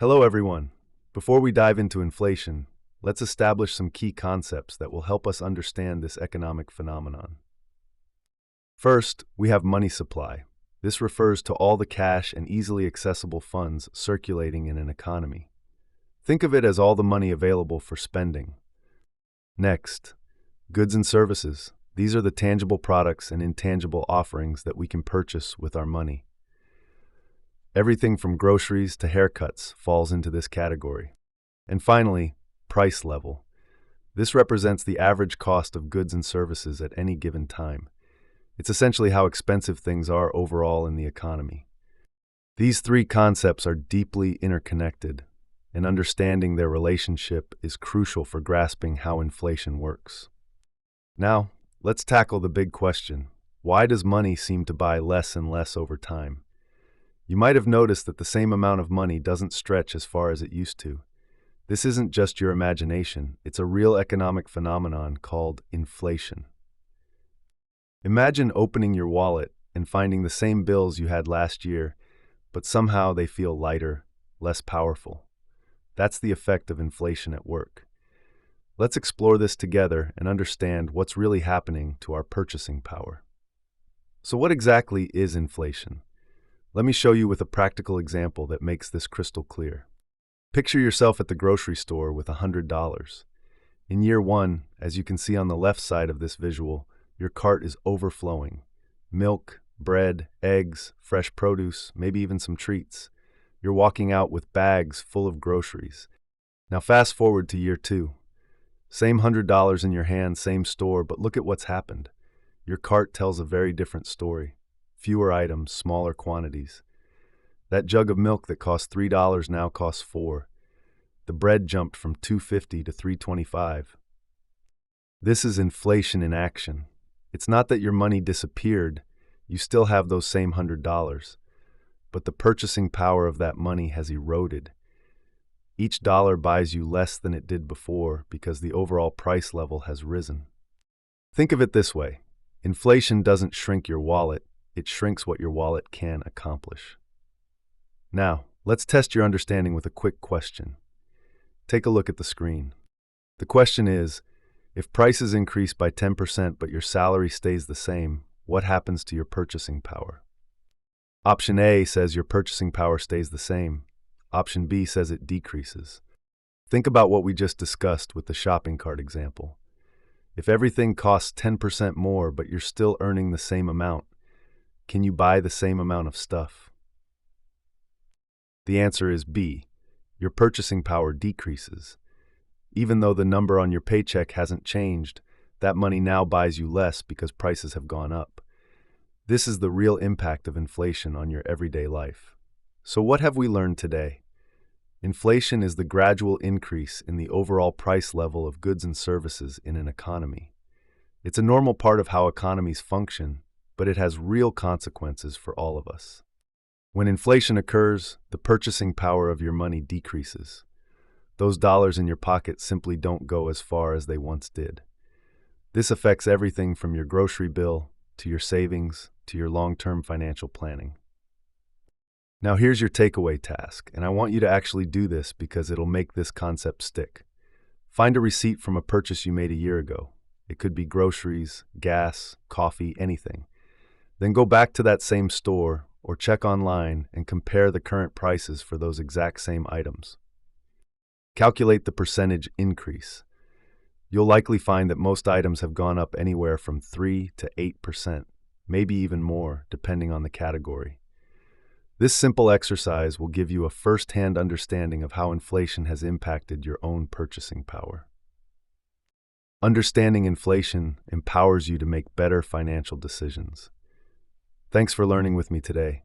Hello, everyone. Before we dive into inflation, let's establish some key concepts that will help us understand this economic phenomenon. First, we have money supply. This refers to all the cash and easily accessible funds circulating in an economy. Think of it as all the money available for spending. Next, goods and services. These are the tangible products and intangible offerings that we can purchase with our money. Everything from groceries to haircuts falls into this category. And finally, price level. This represents the average cost of goods and services at any given time. It's essentially how expensive things are overall in the economy. These three concepts are deeply interconnected, and understanding their relationship is crucial for grasping how inflation works. Now, let's tackle the big question. Why does money seem to buy less and less over time? You might have noticed that the same amount of money doesn't stretch as far as it used to. This isn't just your imagination, it's a real economic phenomenon called inflation. Imagine opening your wallet and finding the same bills you had last year, but somehow they feel lighter, less powerful. That's the effect of inflation at work. Let's explore this together and understand what's really happening to our purchasing power. So what exactly is inflation? Let me show you with a practical example that makes this crystal clear. Picture yourself at the grocery store with $100. In year one, as you can see on the left side of this visual, your cart is overflowing. Milk, bread, eggs, fresh produce, maybe even some treats. You're walking out with bags full of groceries. Now fast forward to year two. Same $100 in your hand, same store, but look at what's happened. Your cart tells a very different story. Fewer items, smaller quantities. That jug of milk that cost $3 now costs $4. The bread jumped from $2.50 to $3.25. This is inflation in action. It's not that your money disappeared, you still have those same $100, but the purchasing power of that money has eroded. Each dollar buys you less than it did before because the overall price level has risen. Think of it this way. Inflation doesn't shrink your wallet, it shrinks what your wallet can accomplish. Now, let's test your understanding with a quick question. Take a look at the screen. The question is, if prices increase by 10% but your salary stays the same, what happens to your purchasing power? Option A says your purchasing power stays the same. Option B says it decreases. Think about what we just discussed with the shopping cart example. If everything costs 10% more but you're still earning the same amount, can you buy the same amount of stuff? The answer is B. Your purchasing power decreases. Even though the number on your paycheck hasn't changed, that money now buys you less because prices have gone up. This is the real impact of inflation on your everyday life. So what have we learned today? Inflation is the gradual increase in the overall price level of goods and services in an economy. It's a normal part of how economies function, but it has real consequences for all of us. When inflation occurs, the purchasing power of your money decreases. Those dollars in your pocket simply don't go as far as they once did. This affects everything from your grocery bill, to your savings, to your long-term financial planning. Now here's your takeaway task, and I want you to actually do this because it'll make this concept stick. Find a receipt from a purchase you made a year ago. It could be groceries, gas, coffee, anything. Then go back to that same store or check online and compare the current prices for those exact same items. Calculate the percentage increase. You'll likely find that most items have gone up anywhere from 3 to 8%, maybe even more, depending on the category. This simple exercise will give you a first-hand understanding of how inflation has impacted your own purchasing power. Understanding inflation empowers you to make better financial decisions. Thanks for learning with me today.